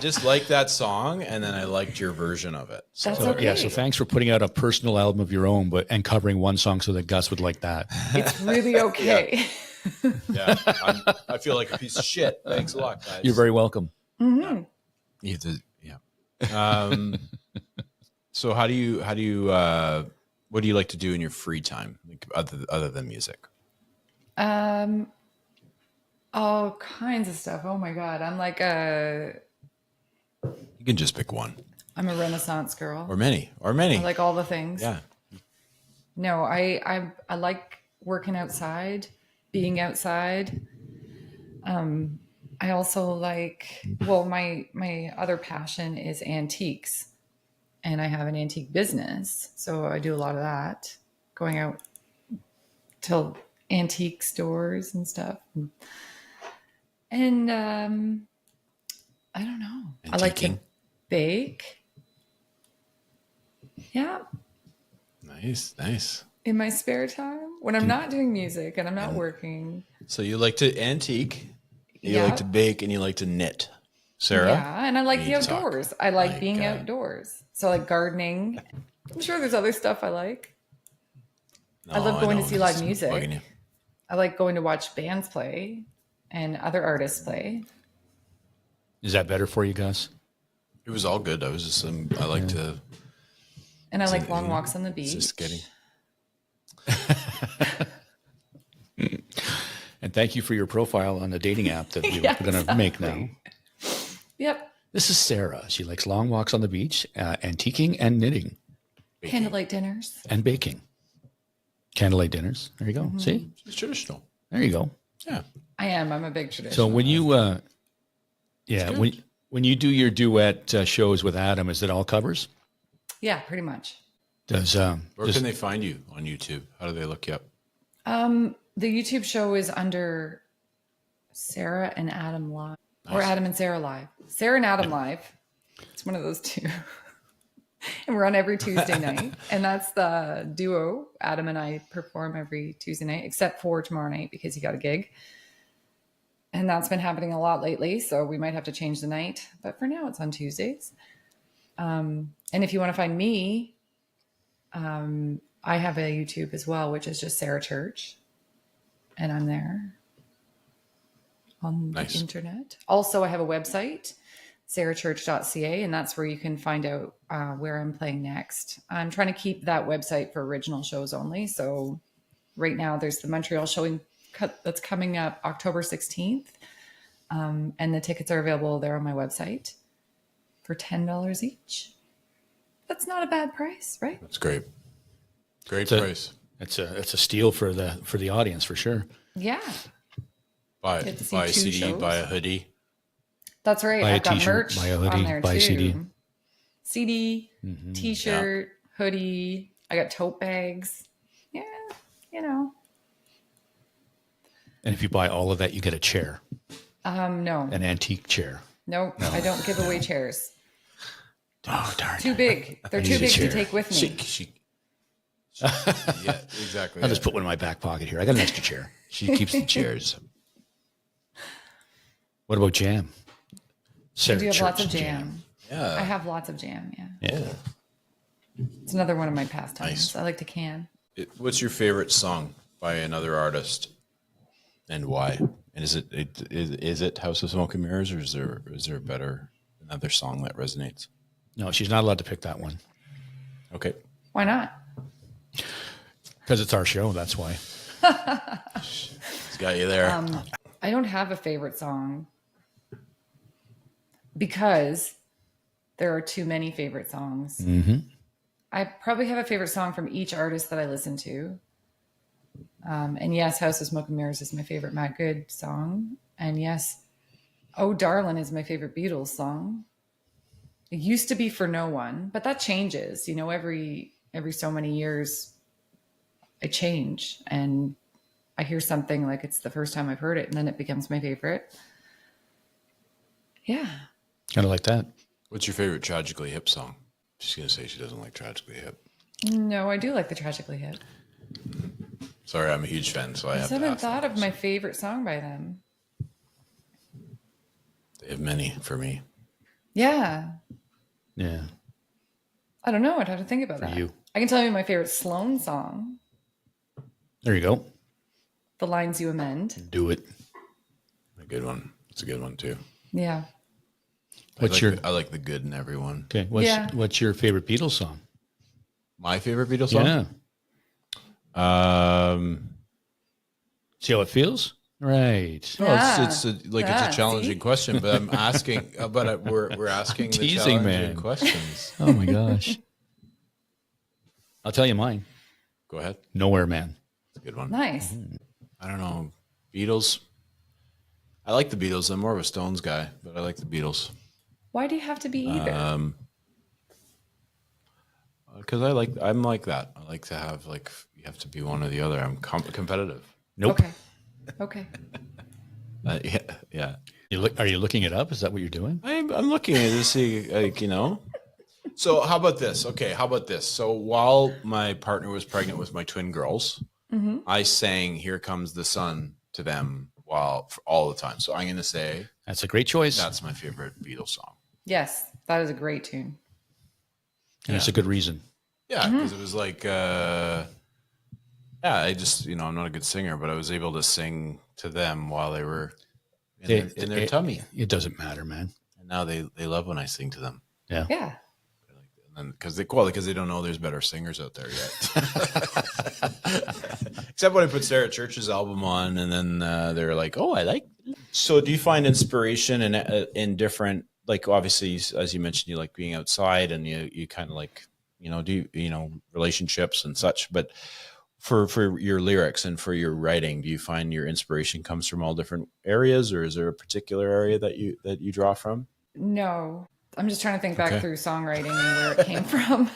just like that song, and then I liked your version of it. So, That's okay. Yeah, so thanks for putting out a personal album of your own, and covering one song so that Gus would like that. It's really okay. yeah, I feel like a piece of shit. Thanks a lot, guys. You're very welcome. Mm-hmm. You have to, yeah. So how do you what do you like to do in your free time, like other than music? All kinds of stuff. Oh my God. I'm like You can just pick one I'm a Renaissance girl. or many. I like all the things. Yeah. No, I like working outside, being outside. I also like, well, my other passion is antiques, and I have an antique business. So I do a lot of that, going out to antique stores and stuff. And I don't know. I like to bake. Yeah. Nice. In my spare time, when I'm not doing music and I'm not working. So you like to antique, you Yeah. like to bake, and you like to knit. Sarah? Yeah, and I like We the need to talk. outdoors. I like being Like, outdoors. So I like gardening. I'm sure there's other stuff I like. No, I love going to know, see I'm live just music. bugging you. I like going to watch bands play and other artists play. Is that better for you, Gus? It was all good. I was just I like to And I like long walks on the beach. just kidding. And thank you for your profile on the dating app that we're Yeah, going to make now. Yep. This is Sarah. She likes long walks on the beach, antiquing and knitting Candlelight dinners. and baking. Candlelight dinners. There you go. See? It's traditional. There you go. Yeah. I'm a big tradition. So when you, when you do your duet shows with Adam, is it all covers? Yeah, pretty much. Does Where can they find you on YouTube? How do they look you up? The YouTube show is under Sarah and Adam Live. Or Nice. Adam and Sarah Live. Sarah and Adam Live. It's one of those two. And we're on every Tuesday night. And that's the duo. Adam and I perform every Tuesday night, except for tomorrow night because he got a gig. And that's been happening a lot lately. So we might have to change the night. But for now, it's on Tuesdays. And if you want to find me, I have a YouTube as well, which is just Sarah Church. And I'm there on Nice. the internet. Also, I have a website, sarahchurch.ca, and that's where you can find out where I'm playing next. I'm trying to keep that website for original shows only. So right now there's the Montreal showing that's coming up October 16th. And the tickets are available there on my website for $10 each. That's not a bad price, right? That's great. Great It's a- price. it's a steal for the audience for sure. Yeah, Buy Get to see a two CD, shows. buy a hoodie. that's right. Buy a I've got t-shirt, merch buy a hoodie, on there buy a too. CD. CD, t-shirt, hoodie. I got tote bags. Yeah, you know. And if you buy all of that, you get a chair, No, an antique chair. no, I don't give away chairs. Oh, darn. Too big. They're I too need a big to chair. take with me. Yeah, exactly. I'll just put one in my back pocket here. I got an extra chair. She keeps the chairs. What about jam? I Sarah do have Church lots of jam. I Yeah. have lots of jam. Yeah, Yeah. it's another one of my pastimes. Nice. I like to can. What's your favorite song by another artist, and why? And is it House of Smoke and Mirrors, or is there a better another song that resonates? No, she's not allowed to pick that one Okay. Why not? because it's our show. That's why. It's got you there. I don't have a favorite song because there are too many favorite songs. I probably have a favorite song from each artist that I listen to. And yes, House of Smoke and Mirrors is my favorite Matt Good song. And yes, Oh Darlin' is my favorite Beatles song. It used to be For No One, but that changes. You know, every so many years I change and I hear something like it's the first time I've heard it and then it becomes my favorite. Yeah. Kind of like that. What's your favorite Tragically Hip song? She's going to say she doesn't like Tragically Hip. No, I do like the Tragically Hip. Sorry, I'm a huge fan, so I have to haven't ask thought them. of my favorite song by them. They have many for me. Yeah. Yeah. I don't know. I'd have to think about that. you. I can tell you my favorite Sloan song, There you go. The Lines You Amend. Do it. A good one. It's a good one too. Yeah. I like the good in everyone. Okay. Yeah. What's your favorite Beatles song? My favorite Beatles song? Yeah. See how it feels? Right. No, Yeah. it's a Yeah, challenging see? question, but I'm asking. But we're asking the Teasing, challenging man. questions. Oh my gosh. I'll tell you mine. Go ahead. Nowhere Man. It's a good one. Nice. I don't know. Beatles. I like the Beatles. I'm more of a Stones guy, but I like the Beatles. Why do you have to be either? Because I'm like that. I like to have you have to be one or the other. I'm competitive. Nope. Okay. Yeah. Are you looking it up? Is that what you're doing? I'm looking at it to see, So how about this? Okay, how about this? So while my partner was pregnant with my twin girls, I sang "Here Comes the Sun" to them all the time. So I'm going to say That's a great choice. that's my favorite Beatles song. Yes, that is a great tune. And it's a good reason. Yeah, because it was I just I'm not a good singer, but I was able to sing to them while they were in their tummy, It doesn't matter, man. and now they love when I sing to them. Yeah. Yeah. And because they don't know there's better singers out there yet. Except when I put Sarah Church's album on, and then they're like, "Oh, I like." So, do you find inspiration in different, obviously, as you mentioned, you like being outside, and you kind of like, relationships and such. But for your lyrics and for your writing, do you find your inspiration comes from all different areas, or is there a particular area that you draw from? No. I'm just trying to think back Okay. through songwriting and where it came from.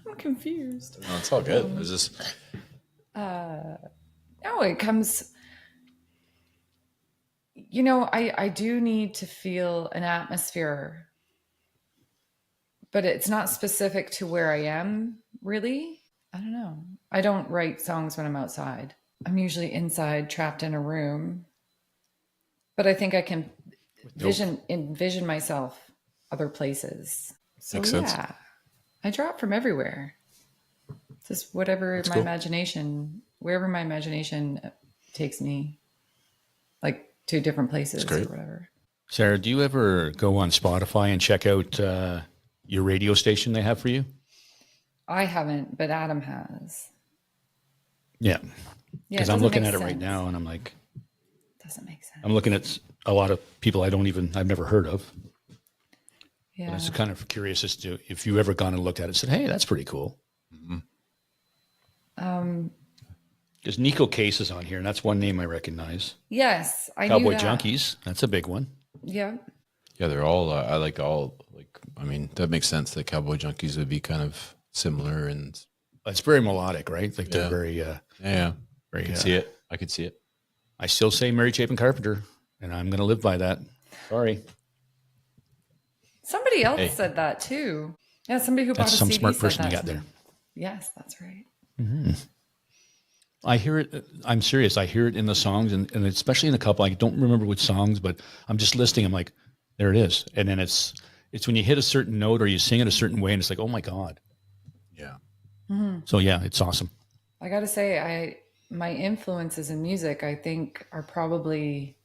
I'm confused. No, it's all good. It's just No, it comes. I do need to feel an atmosphere, but it's not specific to where I am, really. I don't know. I don't write songs when I'm outside. I'm usually inside, trapped in a room. But I think I can envision myself other places. So Makes sense. yeah, I draw from everywhere. Just wherever my imagination takes me, like to different places or whatever. Sarah, do you ever go on Spotify and check out your radio station they have for you? I haven't, but Adam has. Yeah. Yeah, Because it I'm doesn't looking make at it right sense. now and I'm like, Doesn't make sense. I'm looking at a lot of people I've never heard of. Yeah. I was kind of curious as to if you ever gone and looked at it and said, hey, that's pretty cool. Because Nico Case is on here, and that's one name I recognize. Yes, I Cowboy knew that. Junkies, that's a big one. Yeah. yeah, they're all. I like all. I mean, that makes sense that Cowboy Junkies would be kind of similar, and It's very melodic, right? Like they're Yeah. very, yeah, very. I can see it. I could see it. I still say Mary Chapin Carpenter, and I'm going to live by that. Sorry. Somebody else Hey. said that too. Yeah, somebody who That's bought a some CD smart said person you that got to there. me. Yes, that's right. I hear it. I'm serious. I hear it in the songs, and especially in a couple. I don't remember which songs, but I'm just listening. I'm like, there it is. And then it's when you hit a certain note or you sing it a certain way, and it's like, oh my god. Yeah. So yeah, it's awesome. I got to say, my influences in music, I think, are probably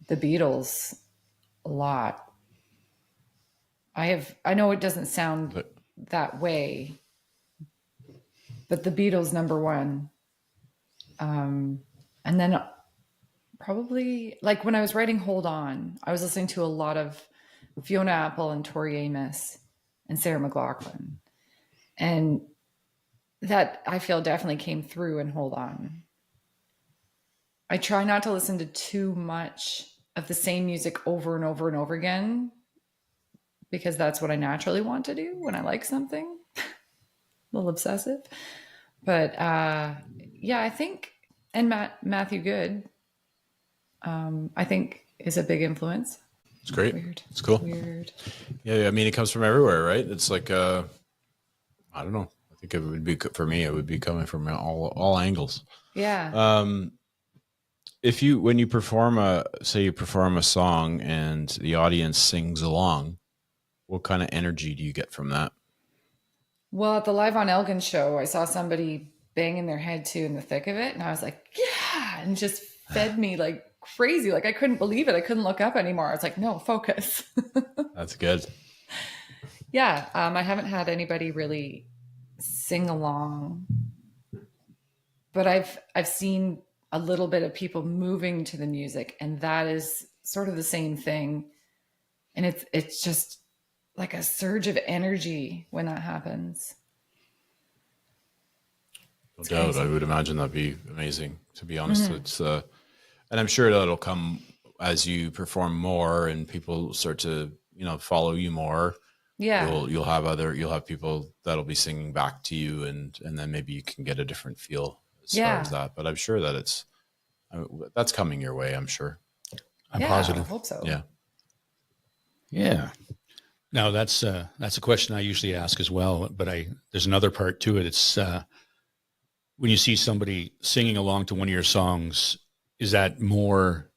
the Beatles a lot. I know it doesn't sound But- that way, but the Beatles number one. And then probably like when I was writing Hold On, I was listening to a lot of Fiona Apple and Tori Amos and Sarah McLachlan. And that I feel definitely came through in Hold On. I try not to listen to too much of the same music over and over and over again, because that's what I naturally want to do when I like something. A little obsessive. But yeah, I think, and Matthew Good, I think is a big influence. It's great. Weird. It's cool. Weird. Yeah, I mean, it comes from everywhere, right? It's like, I don't know. I think it would be, for me, it would be coming from all angles. Yeah. If when you perform say you perform a song and the audience sings along, what kind of energy do you get from that? Well, at the Live on Elgin show, I saw somebody banging their head too in the thick of it. And I was like, yeah, and just fed me like crazy. Like I couldn't believe it. I couldn't look up anymore. I was like, no, focus. That's good. Yeah. I haven't had anybody really sing along, but I've seen a little bit of people moving to the music, and that is sort of the same thing. And it's just like a surge of energy when that happens. No doubt. I would imagine that'd be amazing, to be honest. It's and I'm sure that'll come as you perform more and people start to, follow you more. Yeah. You'll have people that'll be singing back to you, and then maybe you can get a different feel as far as that. But I'm sure that that's coming your way, I'm sure. I'm positive. I hope so. Yeah. Yeah. Now that's a question I usually ask as well, but there's another part to it. It's when you see somebody singing along to one of your songs, is that more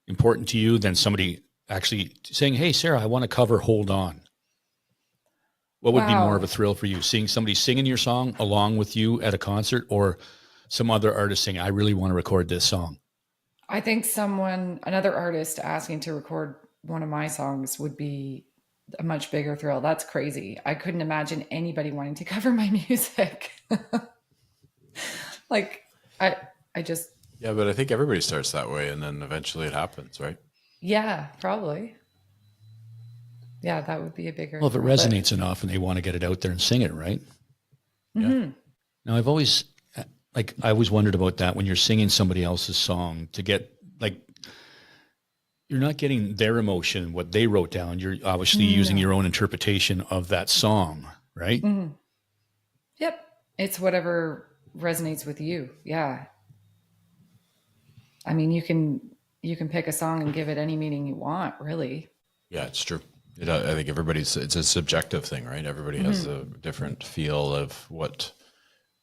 important to you than somebody actually saying, "Hey, Sarah, I want to cover Hold On"? What would be more of a thrill for you, seeing somebody singing your song along with you at a concert, or some other artist saying, "I really want to record this song"? I think another artist asking to record one of my songs would be a much bigger thrill. That's crazy. I couldn't imagine anybody wanting to cover my music. Like I just. Yeah, but I think everybody starts that way, and then eventually it happens, right? Yeah, probably. Yeah, that would be a bigger. Well, if it resonates enough and they want to get it out there and sing it, right? Mm-hmm. Yeah. Now, I always wondered about that when you're singing somebody else's song, to get you're not getting their emotion, what they wrote down. You're obviously using your own interpretation of that song, right? Mm-hmm. Yep. It's whatever resonates with you. Yeah. I mean, you can pick a song and give it any meaning you want, really. Yeah, it's true. I think it's a subjective thing, right? Everybody has a different feel of what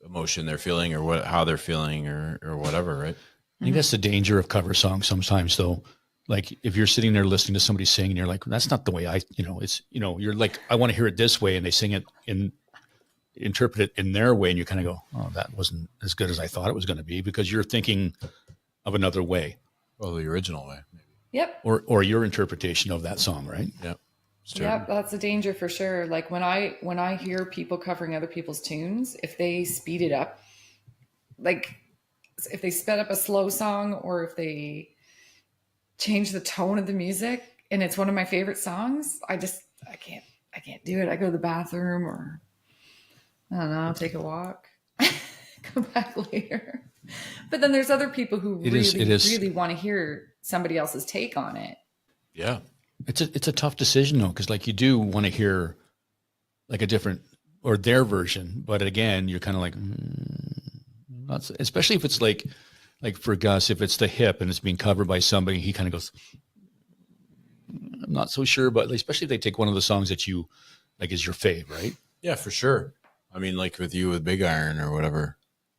emotion they're feeling, or how they're feeling, or whatever, right? I think that's the danger of cover songs sometimes, though. Like if you're sitting there listening to somebody sing and you're like, that's not the way you're like, I want to hear it this way. And they sing it interpret it in their way. And you kind of go, oh, that wasn't as good as I thought it was going to be, because you're thinking of another way. Well, the original way, maybe. Yep. Or your interpretation of that song, right? Yeah. Yeah, that's a danger for sure. Like when I hear people covering other people's tunes, if they speed it up, like if they sped up a slow song, or if they change the tone of the music and it's one of my favorite songs, I can't do it. I go to the bathroom, or I don't know, take a walk, come back later. But then there's other people who really want to hear somebody else's take on it. Yeah. It's a tough decision though, because like you do want to hear like a different or their version, but again, you're kind of like, not, especially if it's like for Gus, if it's the hip and it's being covered by somebody, he kind of goes, I'm not so sure, but especially if they take one of the songs that you like is your fave, right? Yeah, for sure. I mean, like with you with Big Iron or whatever,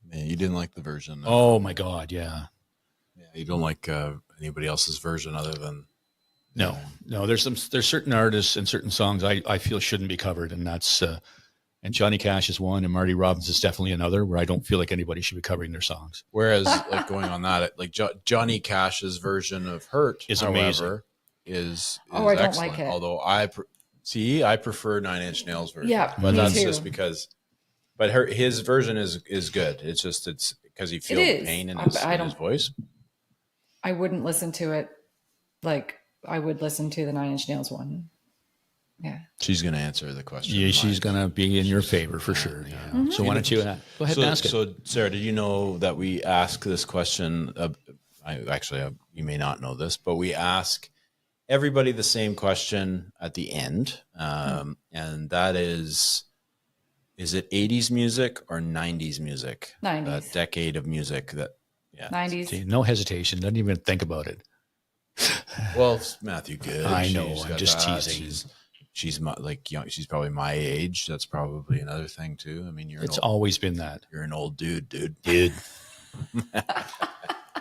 man, you didn't like the version. Oh my God, yeah. Yeah, you don't like anybody else's version other than. No. There's certain artists and certain songs I feel shouldn't be covered, and that's and Johnny Cash is one, and Marty Robbins is definitely another, where I don't feel like anybody should be covering their songs. Whereas, like going on that, like Johnny Cash's version of "Hurt" is however, amazing. Is I don't excellent. like it. Although I prefer Nine Inch Nails version. Yeah, but me that's too. just because. But his version is good. It's just because you feel the pain in his voice. I wouldn't listen to it like I would listen to the Nine Inch Nails one. Yeah. She's going to answer the question. Yeah, she's going to be in your favor for sure. Yeah. So why don't you go ahead and ask it? So, Sarah, did you know that we ask this question? You may not know this, but we ask everybody the same question at the end. And that is it 80s music or 90s music? 90s. That decade of music that, 90s. See, no hesitation. Doesn't even think about it. Well, it's Matthew Good. I know. She's I'm got just that. teasing. She's like young. She's probably my age. That's probably another thing too. I mean, It's always been that. you're an old dude.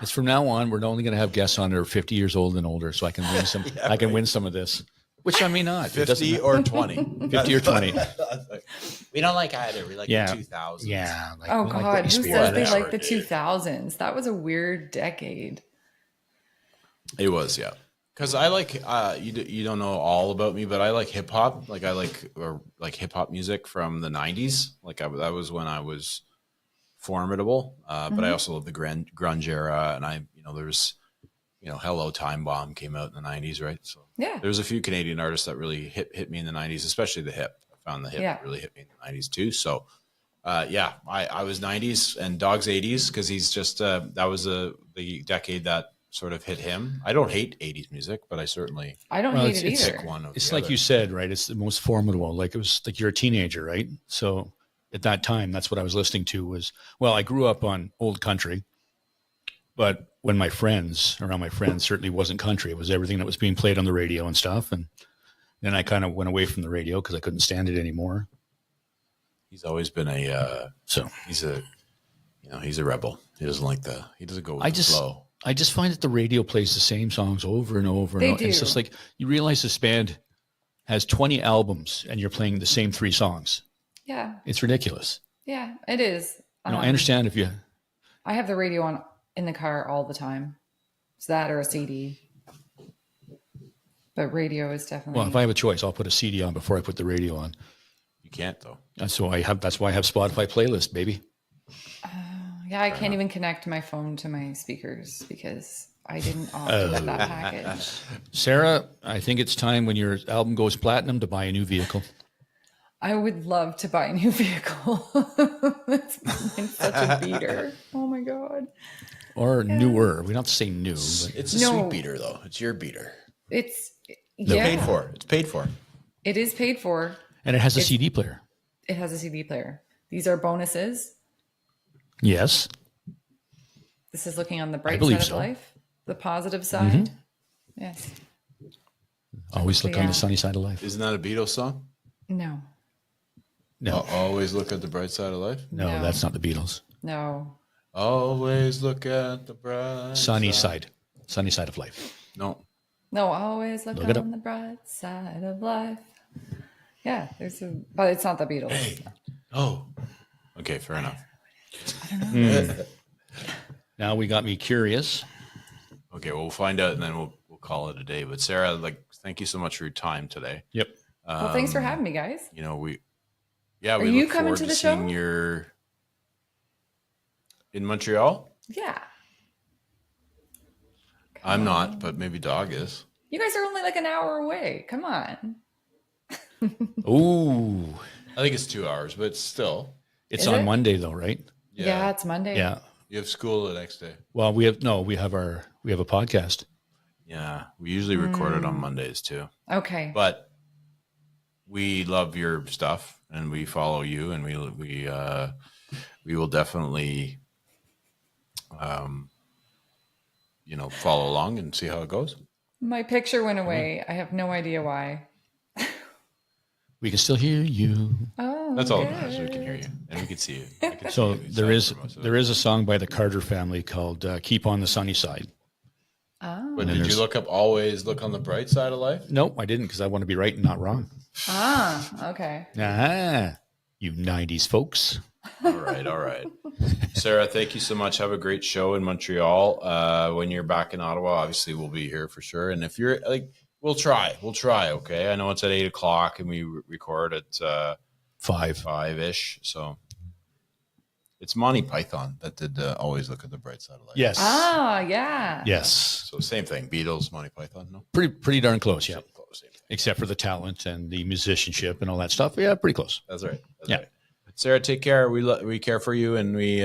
It's from now on. We're only going to have guests on that are 50 years old and older, so I can win some. I can win some of this, which I may not. 50 or 20. 50 or 20. We don't like either. We like the 2000s. Yeah. Oh we like God, Britney who Spears. says they Whatever, like the dude. 2000s? That was a weird decade. It was, yeah. Because I like you don't know all about me, but I like hip hop. Like I like hip hop music from the 90s. Like that was when I was formidable. But I also love the grunge era, and there's Hello Time Bomb came out in the 90s, right? So Yeah. there's a few Canadian artists that really hit me in the 90s, especially the hip. I found the hip Yeah. really hit me in the 90s too. So I was 90s and Dog's 80s because he's just that was the decade that sort of hit him. I don't hate 80s music, but I certainly I don't Well, hate it it's either. pick one of It's the like other. you said, right? It's the most formidable. Like it was like you're a teenager, right? So at that time, that's what I was listening to was, well, I grew up on old country, but when around my friends certainly wasn't country. It was everything that was being played on the radio and stuff. And then I kind of went away from the radio because I couldn't stand it anymore. He's always been he's a rebel. He doesn't go with the flow. I just find that the radio plays the same songs over and over and They over. It's do. just like you realize this band has 20 albums and you're playing the same 3 songs. Yeah. It's ridiculous. Yeah, it is. I understand if you, I have the radio on in the car all the time. It's that or a CD. But radio is definitely. well, if I have a choice, I'll put a CD on before I put the radio on. You can't though. That's why I have Spotify playlist, baby. Yeah, I can't even connect my phone to my speakers because I didn't opt with that package. Sarah, I think it's time when your album goes platinum to buy a new vehicle. I would love to buy a new vehicle. It's been such a beater. Oh my God. Or newer. We don't have to say new. But It's a No. sweet beater though. It's your beater. It's Paid for. It's paid for. It is paid for. and it has a CD player. It has a CD player. These are bonuses. Yes. This is looking on the bright believe side of so. life, the positive side. Yes. Always look on Yeah. the sunny side of life. Isn't that a Beatles song? No. No, Always look at the bright side of life. no, No. that's not the Beatles. No. Always look at the bright Sunny side of life. No. No, always look Look it on the bright side of life. Yeah, but it's not the Beatles. Hey. Oh. Okay, fair enough. Now we got me curious. Okay, well, we'll find out and then we'll call it a day. But Sarah, thank you so much for your time today. Yep. Well, thanks for having me, guys. We Are we you look coming forward to the seeing show? your in Montreal. Yeah. I'm not, but maybe Dawg is. You guys are only like an hour away. Come on. Ooh, I think it's 2 hours, but still, it's Is on it? Monday though, right? Yeah, it's Monday. Yeah. You have school the next day. Well, we have a podcast. Yeah, we usually record it on Mondays too. Okay. But we love your stuff and we follow you, and we will definitely follow along and see how it goes. My picture went away. I have no idea why. We can still hear you. Oh, That's all that good. matters. We can hear you and we can see you. I can So see you there is aside from us. there is a song by the Carter family called "Keep on the Sunny Side." Oh. But then did you there's- look up "Always Look on the Bright Side of Life"? Nope, I didn't because I want to be right and not wrong. Ah, okay. Ah, you '90s folks. All right. Sarah, thank you so much. Have a great show in Montreal. When you're back in Ottawa, obviously we'll be here for sure. And if you're we'll try. Okay. I know it's at 8:00 and we record at 5-ish. So it's Monty Python that did Always Look at the Bright Side of Life. Yes. Ah, yeah. Yes. So same thing. Beatles, Monty Python. No. Pretty darn close. Yeah. Close. the same thing. Except for the talent and the musicianship and all that stuff. Yeah, pretty close. That's right. That's Yeah. right. Sarah, take care. We care for you, and we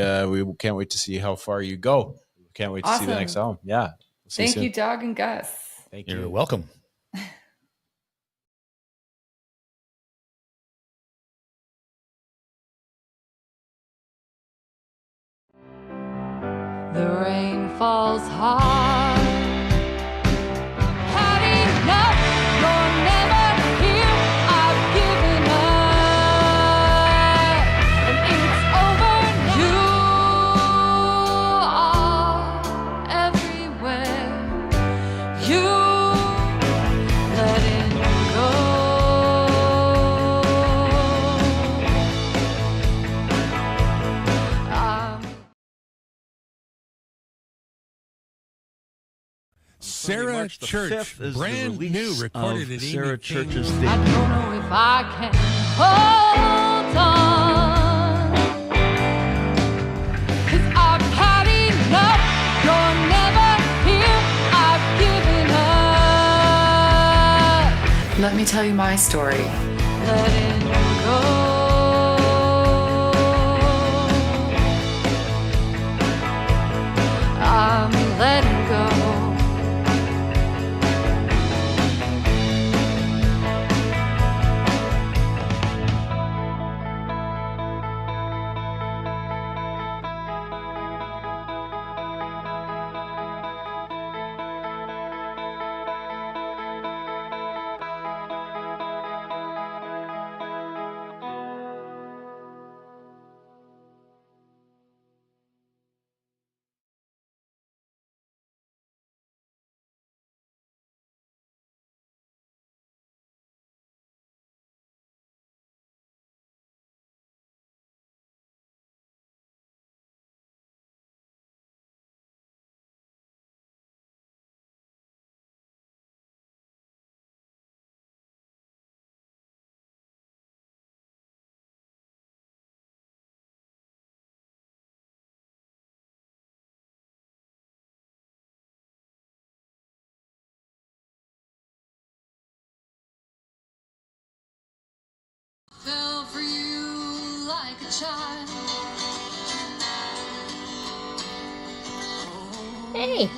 can't wait to see how far you go. We can't wait to see the Awesome. next album. Yeah. We'll see Thank soon. you, Dawg and Gus. Thank You're you. welcome. The rain falls hard. Had enough, you're never here. I've given up, and it's over now. You are everywhere. You letting go. Sarah March the Church, 5th is the brand release new, recorded of at Sarah Amy Church's King's. debut. I don't know if I can hold on, 'cause I've had enough. You're never here. I've given up. Let me tell you my story. Letting go. I'm letting go. Fell for you like a child. Hey,